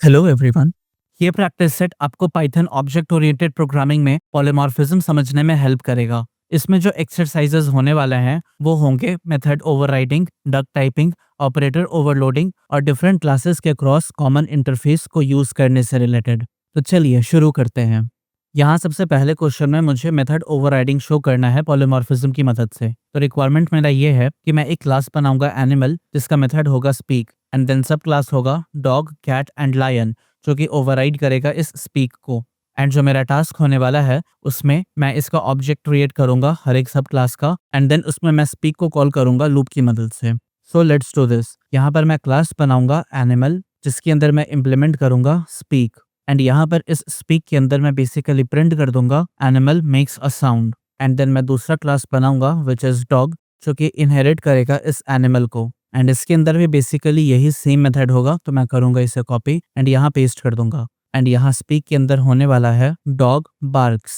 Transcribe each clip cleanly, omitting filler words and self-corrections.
Hello everyone. ये practice set आपको Python object oriented programming में पॉलीमॉर्फिज्म समझने में हेल्प करेगा। इसमें जो एक्सरसाइजेज होने वाले हैं वो होंगे method overriding, duck typing, operator overloading और डिफरेंट क्लासेस के क्रॉस कॉमन इंटरफेस को यूज करने से रिलेटेड। तो चलिए शुरू करते हैं। यहाँ सबसे पहले क्वेश्चन में मुझे मेथड ओवरराइडिंग शो करना है पॉलीमॉर्फिज्म की मदद से। तो रिक्वायरमेंट मेरा ये है कि मैं एक क्लास बनाऊंगा एनिमल, जिसका मेथड होगा स्पीक, एंड देन सब क्लास होगा डॉग, कैट एंड लायन, जो कि ओवरराइड करेगा इस स्पीक को। एंड जो मेरा टास्क होने वाला है उसमें मैं इसका ऑब्जेक्ट क्रिएट करूंगा हर एक सब क्लास का, एंड देन उसमें मैं स्पीक को कॉल करूंगा लूप की मदद से। सो लेट्स डू दिस। यहाँ पर मैं क्लास बनाऊंगा एनिमल, जिसके अंदर मैं इम्प्लीमेंट करूंगा स्पीक, एंड यहाँ पर इस स्पीक के अंदर मैं बेसिकली प्रिंट कर दूंगा animal makes a sound. And then मैं दूसरा क्लास बनाऊंगा विच इज डॉग, जो कि इनहेरिट करेगा इस एनिमल को। एंड इसके अंदर भी बेसिकली यही सेम मेथड होगा, तो मैं करूंगा इसे कॉपी एंड यहाँ पेस्ट कर दूंगा। एंड यहाँ स्पीक के अंदर होने वाला है dog barks.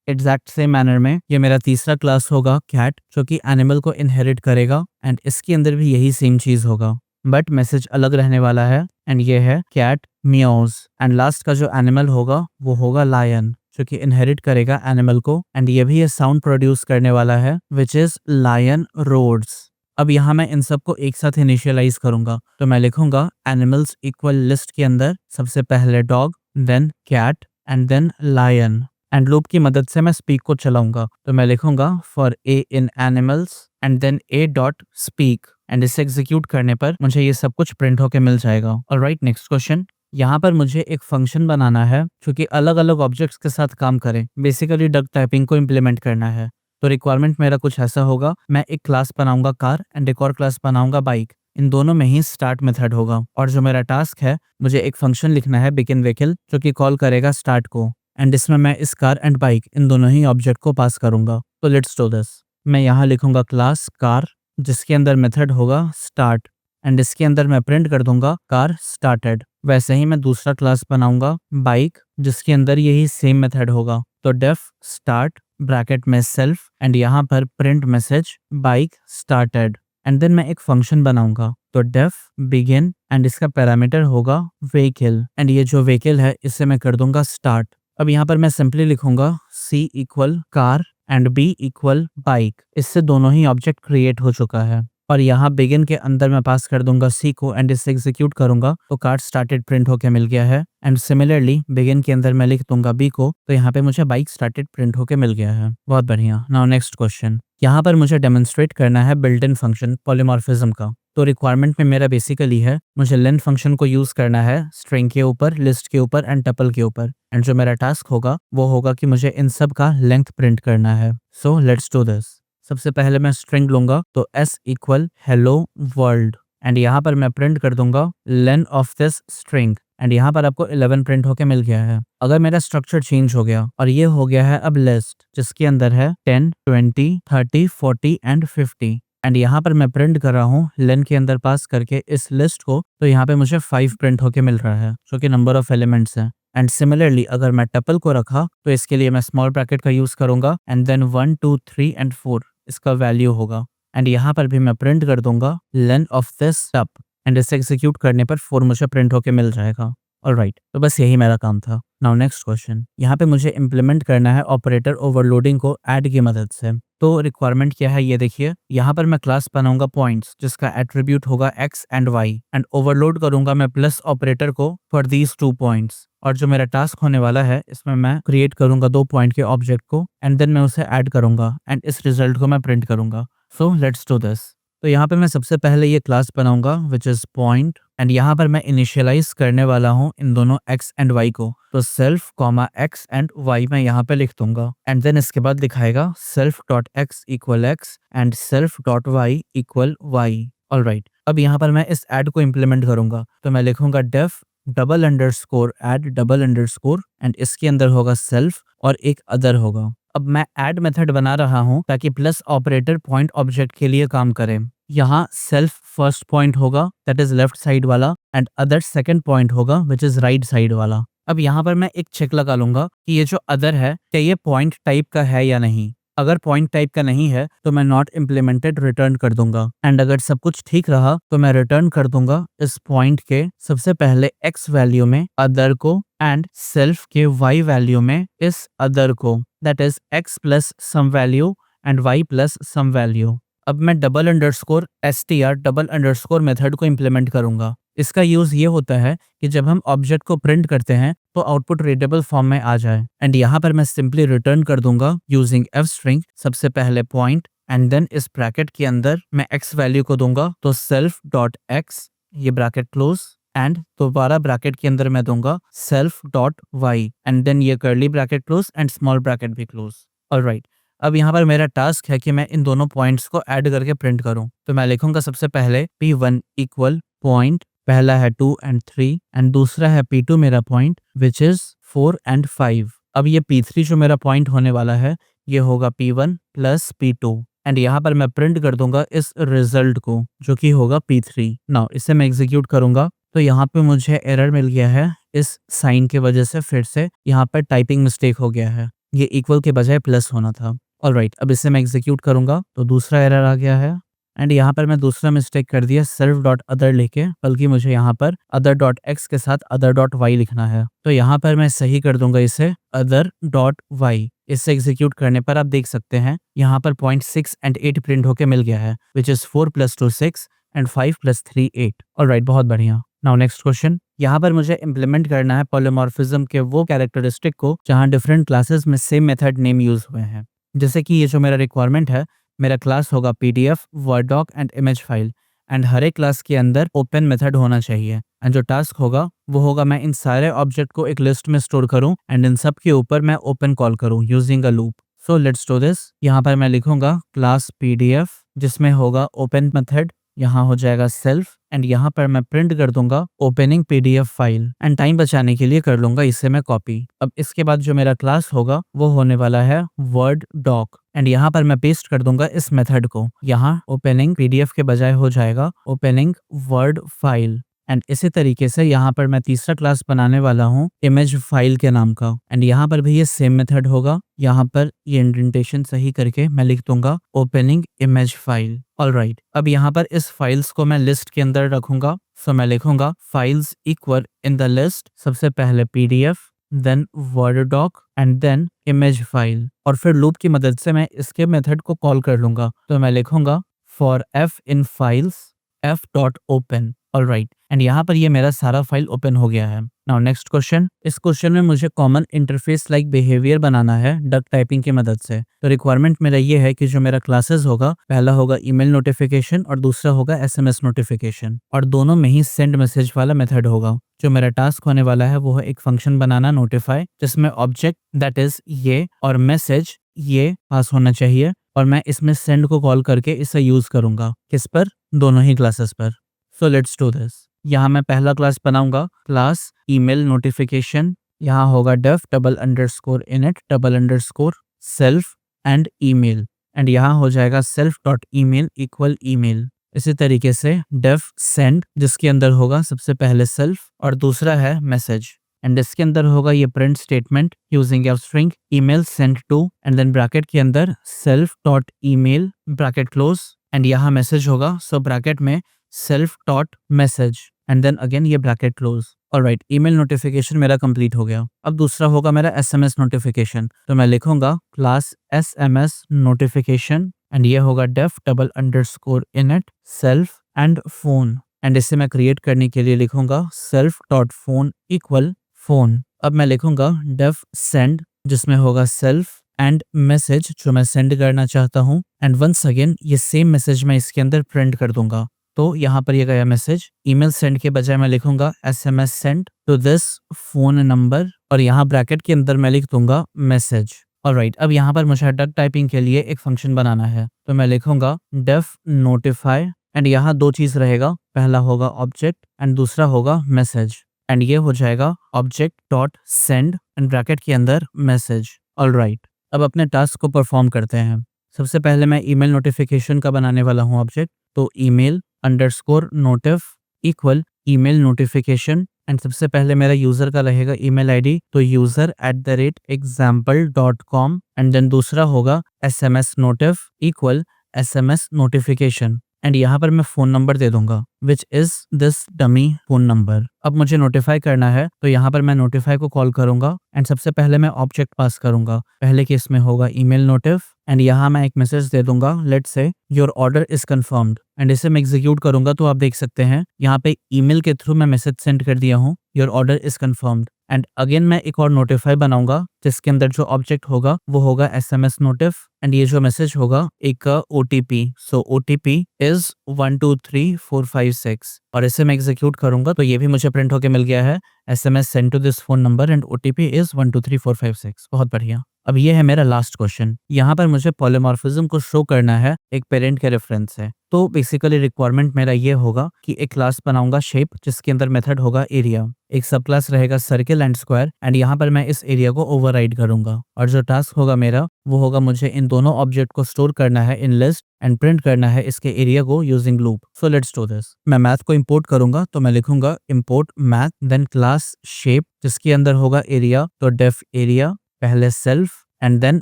Exact same manner में ये मेरा तीसरा क्लास होगा कैट, जो कि एनिमल को इनहेरिट करेगा, एंड इसके अंदर भी यही सेम चीज होगा, बट मैसेज अलग रहने वाला है, एंड ये है कैट मियाओज। एंड लास्ट का जो एनिमल होगा वो होगा लायन, जो कि इनहेरिट करेगा एनिमल को, एंड ये भी ये साउंड प्रोड्यूस करने वाला है विच इज लायन रोड्स। अब यहाँ मैं इन सबको एक साथ इनिशियलाइज करूंगा, तो मैं लिखूंगा एनिमल्स इक्वल लिस्ट के अंदर सबसे पहले dog, then cat and then lion. And loop की मदद से मैं स्पीक को चलाऊंगा, तो मैं लिखूंगा for a in animals and then a dot speak, and इसे एग्जीक्यूट करने पर मुझे ये सब कुछ प्रिंट होके मिल जाएगा। Alright, next question. यहाँ पर मुझे एक फंक्शन बनाना है जो कि अलग अलग ऑब्जेक्ट्स के साथ काम करे, बेसिकली डक टाइपिंग को इम्प्लीमेंट करना है। तो रिक्वायरमेंट मेरा कुछ ऐसा होगा, मैं एक क्लास बनाऊंगा कार एंड एक और क्लास बनाऊंगा बाइक। इन दोनों में ही स्टार्ट मेथड होगा, और जो मेरा टास्क है मुझे एक फंक्शन लिखना है बिगिन व्हीकल, जो कि कॉल करेगा स्टार्ट को, एंड इसमें मैं इस कार एंड बाइक इन दोनों ही ऑब्जेक्ट को पास करूंगा। तो लेट्स डू दिस। मैं यहाँ लिखूंगा क्लास कार, जिसके अंदर मेथड होगा स्टार्ट, एंड इसके अंदर मैं प्रिंट कर दूंगा कार स्टार्टेड। वैसे ही मैं दूसरा क्लास बनाऊंगा बाइक, जिसके अंदर यही सेम मेथड होगा। तो डेफ स्टार्ट ब्रैकेट में सेल्फ, एंड यहाँ पर print message bike started. And then मैं एक फंक्शन बनाऊंगा, तो डेफ बिगिन, एंड इसका पैरामीटर होगा व्हीकल, एंड ये जो व्हीकल है इसे मैं कर दूंगा स्टार्ट। अब यहाँ पर मैं सिंपली लिखूंगा C equal car and B equal bike. इससे दोनों ही ऑब्जेक्ट क्रिएट हो चुका है, और यहाँ बिगिन के अंदर मैं पास कर दूंगा सी को, एंड इसे एग्जीक्यूट करूंगा तो कार स्टार्टेड प्रिंट होके मिल गया है। एंड सिमिलरली बिगिन के अंदर मैं लिख दूंगा बी को, तो यहाँ पे मुझे बाइक स्टार्टेड प्रिंट होके मिल गया है। बहुत बढ़िया। Now next question. यहाँ पर मुझे डेमोन्स्ट्रेट करना है बिल्ट इन फंक्शन पॉलीमॉर्फिज्म का। तो रिक्वायरमेंट में मेरा बेसिकली है मुझे लेन फंक्शन को यूज करना है स्ट्रिंग के ऊपर, लिस्ट के ऊपर एंड टपल के ऊपर, एंड जो मेरा टास्क होगा वो होगा कि मुझे इन सब का लेंथ प्रिंट करना है। सो लेट्स डू दिस। सबसे पहले मैं स्ट्रिंग लूंगा, तो s equal hello world, and यहाँ पर मैं प्रिंट कर दूंगा lane of this string, and यहाँ पर आपको 11 प्रिंट होके मिल गया है। अगर मेरा स्ट्रक्चर चेंज हो गया और ये हो गया है अब लिस्ट, जिसके अंदर है 10, 20, 30, 40 एंड 50, एंड यहाँ पर मैं प्रिंट कर रहा हूँ लेन के अंदर पास करके इस लिस्ट को, तो यहाँ पे मुझे 5 प्रिंट होके मिल रहा है, जो कि नंबर ऑफ एलिमेंट्स है। एंड सिमिलरली अगर मैं टपल को रखा तो इसके लिए मैं स्मॉल ब्रैकेट का यूज करूंगा, एंड देन 1, 2, 3 एंड 4 इसका वैल्यू होगा, एंड यहाँ पर भी मैं प्रिंट कर दूंगा lane of this tub, and इसे एग्जीक्यूट करने पर 4 मुझे प्रिंट होके मिल जाएगा। ऑलराइट, तो बस यही मेरा काम था। Now next question. यहाँ पे मुझे इम्प्लीमेंट करना है ऑपरेटर ओवरलोडिंग को ऐड की मदद से। तो रिक्वायरमेंट क्या है ये देखिए। यहाँ पर मैं क्लास बनाऊंगा पॉइंट्स, जिसका एट्रीब्यूट होगा x and y, and overload करूंगा मैं प्लस ऑपरेटर को फॉर दीज 2 पॉइंट्स। और जो मेरा टास्क होने वाला है इसमें मैं क्रिएट करूंगा 2 पॉइंट के ऑब्जेक्ट को, एंड देन मैं उसे ऐड करूंगा, एंड इस रिजल्ट को मैं प्रिंट करूंगा। सो लेट्स डू दिस। तो यहाँ पे मैं सबसे पहले ये क्लास बनाऊंगा विच इज पॉइंट, एंड यहाँ पर मैं इनिशियलाइज करने वाला हूँ इन दोनों x एंड y को। तो self comma x and y मैं यहाँ पे लिख दूंगा, एंड देन इसके बाद दिखाएगा self dot x equal x and self dot y equal y। Alright, अब यहाँ पर मैं इस ऐड को इम्प्लीमेंट करूंगा, तो मैं लिखूंगा def double underscore add double underscore, and इसके अंदर होगा सेल्फ और एक अदर होगा। अब मैं ऐड मेथड बना रहा हूँ ताकि प्लस ऑपरेटर पॉइंट ऑब्जेक्ट के लिए काम करे। यहाँ सेल्फ फर्स्ट पॉइंट होगा दैट इज लेफ्ट साइड वाला, एंड अदर सेकंड पॉइंट होगा विच इज राइट साइड वाला। अब यहाँ पर मैं एक चेक लगा लूंगा कि ये जो अदर है क्या ये पॉइंट टाइप का है या नहीं। अगर पॉइंट टाइप का नहीं है तो मैं नॉट इम्प्लीमेंटेड रिटर्न कर दूंगा। एंड अगर सब कुछ ठीक रहा तो मैं रिटर्न कर दूंगा इस पॉइंट के सबसे पहले x वैल्यू में अदर को एंड सेल्फ के y वैल्यू में इस अदर को, that is x plus some value and y plus some value. अब मैं double underscore str double underscore method को इम्प्लीमेंट करूंगा। इसका यूज ये होता है कि जब हम ऑब्जेक्ट को प्रिंट करते हैं तो आउटपुट रीडेबल फॉर्म में आ जाए। एंड यहाँ पर मैं सिंपली रिटर्न कर दूंगा यूजिंग f स्ट्रिंग सबसे पहले पॉइंट एंड देन इस ब्रैकेट के अंदर मैं x वैल्यू को दूंगा तो सेल्फ डॉट x, ये ब्रैकेट क्लोज, एंड दोबारा ब्रैकेट के अंदर मैं दूंगा self dot y and then ये curly bracket close and small bracket भी क्लोज। ऑलराइट, अब यहाँ पर मेरा टास्क है कि मैं इन दोनों पॉइंट्स को ऐड करके प्रिंट करूँ। तो मैं लिखूंगा सबसे पहले p1 इक्वल पॉइंट, पहला है 2 एंड 3 एंड दूसरा है p2 मेरा पॉइंट विच इज 4 एंड 5। अब ये p3 जो मेरा पॉइंट होने वाला है ये होगा p1 प्लस p2 एंड यहाँ पर मैं प्रिंट कर दूंगा इस रिजल्ट को जो कि होगा p3। नाउ इसे मैं एग्जीक्यूट करूंगा तो यहाँ पे मुझे एरर मिल गया है इस साइन के वजह से, फिर से यहाँ पर टाइपिंग मिस्टेक हो गया है, ये इक्वल के बजाय प्लस होना था। ऑलराइट, अब इसे मैं एग्जीक्यूट करूंगा तो दूसरा एरर आ गया है एंड यहाँ पर मैं दूसरा मिस्टेक कर दिया सेल्फ डॉट अदर लेके, बल्कि मुझे यहाँ पर अदर डॉट एक्स के साथ अदर डॉट वाई लिखना है। तो यहाँ पर मैं सही कर दूंगा इसे अदर डॉट वाई। इसे एग्जीक्यूट करने पर आप देख सकते हैं यहाँ पर पॉइंट 6 एंड 8 प्रिंट होके मिल गया है विच इज 4 + 2 6 एंड 5 + 3 8। ऑलराइट, बहुत बढ़िया। नाउ नेक्स्ट क्वेश्चन, यहाँ पर मुझे इम्प्लीमेंट करना है पॉलीमॉर्फिज्म के वो कैरेक्टरिस्टिक को जहाँ डिफरेंट क्लासेस में सेम मेथड नेम यूज हुए हैं। जैसे कि ये जो मेरा रिक्वायरमेंट है, मेरा क्लास होगा PDF, Word doc and image file and हर एक क्लास के अंदर ओपन मेथड होना चाहिए। एंड जो टास्क होगा वो होगा मैं इन सारे ऑब्जेक्ट को एक लिस्ट में स्टोर करूं एंड इन सब के ऊपर मैं ओपन कॉल करूं using a loop. So let's do this. यहाँ पर मैं लिखूंगा क्लास PDF जिसमें होगा ओपन मेथड, यहाँ हो जाएगा सेल्फ एंड यहाँ पर मैं प्रिंट कर दूंगा opening PDF file and time बचाने के लिए कर लूंगा इसे मैं कॉपी। अब इसके बाद जो मेरा क्लास होगा वो होने वाला है वर्ड डॉक एंड यहाँ पर मैं पेस्ट कर दूंगा इस मेथड को, यहाँ ओपनिंग PDF के बजाय हो जाएगा ओपनिंग वर्ड फाइल। एंड इसी तरीके से यहाँ पर मैं तीसरा क्लास बनाने वाला हूँ इमेज फाइल के नाम का एंड यहाँ पर भी ये सेम मेथड होगा। यहाँ पर ये इंडेंटेशन सही करके मैं लिख दूंगा ओपनिंग इमेज फाइल। ऑलराइट, अब यहाँ पर इस फाइल्स को मैं लिस्ट के अंदर रखूंगा। सो मैं लिखूंगा files equal in the list, सबसे पहले PDF, then word doc and then image file, और फिर लूप की मदद से मैं इसके मेथड को कॉल कर लूंगा। तो मैं लिखूंगा for f in files f dot open. Alright, and यहाँ पर ये मेरा सारा फाइल ओपन हो गया है। नाउ नेक्स्ट क्वेश्चन, इस क्वेश्चन में मुझे कॉमन इंटरफेस लाइक बिहेवियर बनाना है डक टाइपिंग की मदद से। तो रिक्वायरमेंट मेरा ये है कि जो मेरा क्लासेस होगा, पहला होगा ईमेल नोटिफिकेशन और दूसरा होगा SMS नोटिफिकेशन, और दोनों में ही सेंड मैसेज वाला मेथड होगा। जो मेरा टास्क होने वाला है वो है एक फंक्शन बनाना नोटिफाई, जिसमें ऑब्जेक्ट दैट इज ये और मैसेज ये पास होना चाहिए, और मैं इसमें सेंड को कॉल करके इसे यूज करूंगा। किस पर? दोनों ही क्लासेस पर। सो लेट्स डू दिस। यहाँ मैं पहला क्लास बनाऊंगा क्लास ईमेल नोटिफिकेशन, यहाँ होगा def double underscore init double underscore self and email, and यहाँ हो जाएगा self dot email equal email. इसी तरीके से डेफ सेंड, जिसके अंदर होगा सबसे पहले सेल्फ और दूसरा है मैसेज, एंड इसके अंदर होगा ये print statement using F string email send to and then bracket के अंदर self dot email bracket close, and यहाँ मैसेज होगा सो ब्रैकेट में self dot message and then again ये bracket close. Alright, email notification मेरा complete हो गया। अब दूसरा होगा मेरा SMS नोटिफिकेशन। तो मैं लिखूंगा क्लास SMS नोटिफिकेशन एंड ये होगा def double underscore init self and phone, and इसे मैं क्रिएट करने के लिए लिखूंगा self dot phone equal phone. अब मैं लिखूंगा डेफ सेंड, जिसमें होगा सेल्फ एंड मैसेज जो मैं सेंड करना चाहता हूँ, एंड वंस अगेन ये सेम मैसेज मैं इसके अंदर प्रिंट कर दूंगा। तो यहाँ पर ये गया मैसेज, ईमेल सेंड के बजाय मैं लिखूंगा SMS send to this phone number, और यहाँ ब्रैकेट के अंदर मैं लिख दूंगा मैसेज। ऑलराइट, अब यहाँ पर मुझे डक टाइपिंग के लिए एक फंक्शन बनाना है। तो मैं लिखूंगा डेफ नोटिफाई, एंड यहाँ दो चीज रहेगा, पहला होगा ऑब्जेक्ट एंड दूसरा होगा मैसेज, एंड ये हो जाएगा object dot send and bracket के अंदर मैसेज। ऑलराइट, अब अपने टास्क को परफॉर्म करते हैं। सबसे पहले मैं ईमेल नोटिफिकेशन का बनाने वाला हूँ ऑब्जेक्ट। तो email underscore notif equal email notification, and सबसे पहले मेरा यूजर का रहेगा ईमेल आईडी, तो user@example.com एंड देन दूसरा होगा SMS notif equal SMS notification and यहाँ पर मैं फोन नंबर दे दूंगा which is this dummy phone number. अब मुझे नोटिफाई करना है तो यहाँ पर मैं नोटिफाई को कॉल करूंगा एंड सबसे पहले मैं ऑब्जेक्ट पास करूंगा। पहले केस में होगा ईमेल नोटिफ एंड यहाँ मैं एक मैसेज दे दूंगा, let's say your order is confirmed and इसे मैं एग्जीक्यूट करूंगा तो आप देख सकते हैं यहाँ पे ईमेल के थ्रू मैं मैसेज सेंड कर दिया हूँ, your order is confirmed. And again मैं एक और नोटिफाई बनाऊंगा जिसके अंदर जो ऑब्जेक्ट होगा वो होगा SMS नोटिफ एंड ये जो मैसेज होगा एक OTP, सो OTP इज 123456 और इसे मैं एग्जीक्यूट करूंगा तो ये भी मुझे प्रिंट होके मिल गया है, SMS send to this phone number and OTP is 123456। बहुत बढ़िया। अब ये है मेरा लास्ट क्वेश्चन। यहाँ पर मुझे पॉलीमॉर्फिज्म को शो करना है एक पेरेंट के रेफरेंस से। तो बेसिकली रिक्वायरमेंट मेरा ये होगा कि एक क्लास बनाऊंगा शेप जिसके अंदर मेथड होगा एरिया, एक सब क्लास रहेगा सर्किल एंड स्क्वायर एंड यहाँ पर मैं इस एरिया को ओवरराइड करूंगा और जो टास्क होगा मेरा वो होगा मुझे इन दोनों ऑब्जेक्ट को स्टोर करना है इन लिस्ट एंड प्रिंट करना है इसके एरिया को using loop. So let's do this. मैं मैथ को इंपोर्ट करूंगा तो मैं लिखूंगा import math then class shape जिसके अंदर होगा एरिया, तो डेफ एरिया पहले सेल्फ एंड देन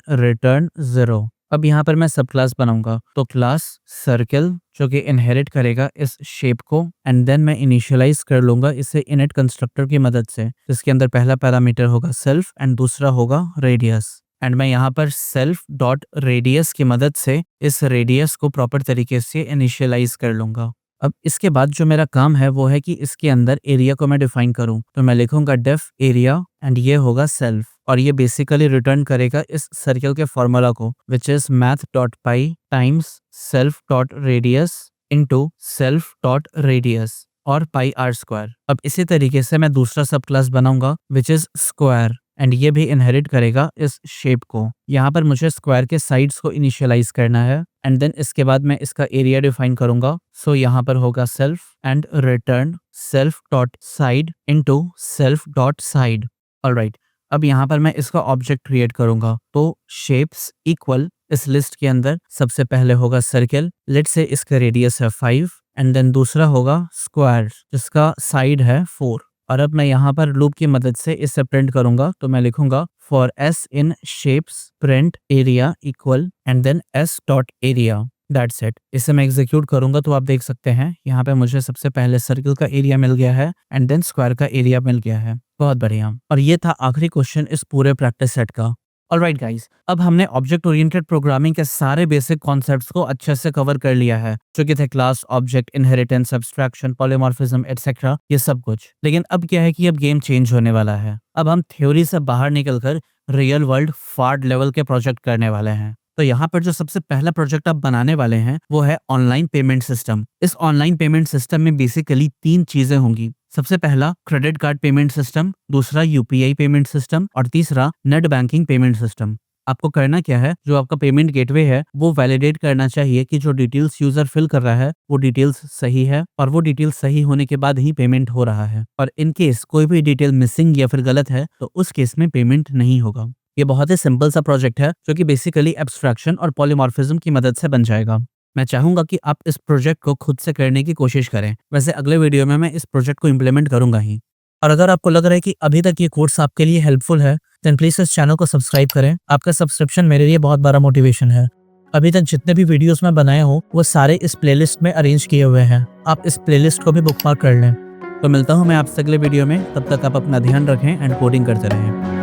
रिटर्न 0। अब यहाँ पर मैं सब क्लास बनाऊंगा तो क्लास सर्किल जो कि इनहेरिट करेगा इस शेप को एंड देन मैं इनिशियलाइज कर लूंगा इसे इनिट कंस्ट्रक्टर की मदद से जिसके अंदर पहला पैरामीटर होगा सेल्फ एंड दूसरा होगा रेडियस एंड मैं यहाँ पर सेल्फ डॉट रेडियस की मदद से इस रेडियस को प्रॉपर तरीके से इनिशियलाइज कर लूंगा। अब इसके बाद जो मेरा काम है वो है कि इसके अंदर एरिया को मैं डिफाइन करूं तो मैं लिखूंगा डेफ एरिया एंड ये होगा सेल्फ और ये बेसिकली रिटर्न करेगा इस सर्कल के फॉर्मूला को which is math dot pi times self dot radius into self dot radius और पाई आर स्क्वायर। अब इसी तरीके से मैं दूसरा सब क्लास बनाऊंगा विच इज स्क्वायर एंड ये भी इनहेरिट करेगा इस शेप को। यहाँ पर मुझे स्क्वायर के साइड्स को इनिशियलाइज करना है एंड देन इसके बाद मैं इसका एरिया डिफाइन करूंगा। सो यहाँ पर होगा self and return self dot side into self dot side. Alright, अब यहाँ पर मैं इसका ऑब्जेक्ट क्रिएट करूंगा तो शेप्स इक्वल इस लिस्ट के अंदर सबसे पहले होगा सर्किल, लेट्स से इसका रेडियस है 5 एंड देन दूसरा होगा स्क्वायर जिसका साइड है 4 और अब मैं यहाँ पर लूप की मदद से इसे प्रिंट करूंगा तो मैं लिखूंगा for s in shapes print area equal and then s dot area, that's it. इसे मैं एग्जीक्यूट करूंगा तो आप देख सकते हैं यहाँ पे मुझे सबसे पहले सर्किल का एरिया मिल गया है एंड देन स्क्वायर का एरिया मिल गया है। बहुत बढ़िया। और ये था आखिरी क्वेश्चन इस पूरे प्रैक्टिस सेट का। ऑलराइट गाइस, अब हमने ऑब्जेक्ट ओरिएंटेड प्रोग्रामिंग के सारे बेसिक कॉन्सेप्ट्स को अच्छे से कवर कर लिया है जो कि थे class, object, inheritance, abstraction, polymorphism etcetera, ये सब कुछ। लेकिन अब क्या है कि अब गेम चेंज होने वाला है। अब हम थ्योरी से बाहर निकलकर रियल वर्ल्ड फार्ड लेवल के प्रोजेक्ट करने वाले हैं। तो यहाँ पर जो सबसे पहला प्रोजेक्ट आप बनाने वाले हैं वो है ऑनलाइन पेमेंट सिस्टम। इस ऑनलाइन पेमेंट सिस्टम में बेसिकली 3 चीजें होंगी। सबसे पहला क्रेडिट कार्ड पेमेंट सिस्टम, दूसरा UPI पेमेंट सिस्टम और तीसरा नेट बैंकिंग पेमेंट सिस्टम। आपको करना क्या है, जो आपका पेमेंट गेटवे है वो वैलिडेट करना चाहिए कि जो डिटेल्स यूजर फिल कर रहा है वो डिटेल्स सही है और वो डिटेल्स सही होने के बाद ही पेमेंट हो रहा है। और इन केस कोई भी डिटेल मिसिंग या फिर गलत है तो उस केस में पेमेंट नहीं होगा। ये बहुत ही सिंपल सा प्रोजेक्ट है जो कि बेसिकली एब्स्ट्रैक्शन और पॉलीमॉर्फिज्म की मदद से बन जाएगा। मैं चाहूंगा कि आप इस प्रोजेक्ट को खुद से करने की कोशिश करें। वैसे अगले वीडियो में मैं इस प्रोजेक्ट को इम्प्लीमेंट करूंगा ही। और अगर आपको लग रहा है कि अभी तक ये कोर्स आपके लिए हेल्पफुल है देन प्लीज इस चैनल को सब्सक्राइब करें। आपका सब्सक्रिप्शन मेरे लिए बहुत बड़ा मोटिवेशन है। अभी तक जितने भी वीडियोस मैं बनाया हूँ वो सारे इस प्लेलिस्ट में अरेंज किए हुए हैं। आप इस प्लेलिस्ट को भी बुकमार्क कर लें। तो मिलता हूँ मैं आपसे अगले वीडियो में। तब तक आप अपना ध्यान रखें एंड कोडिंग करते रहें।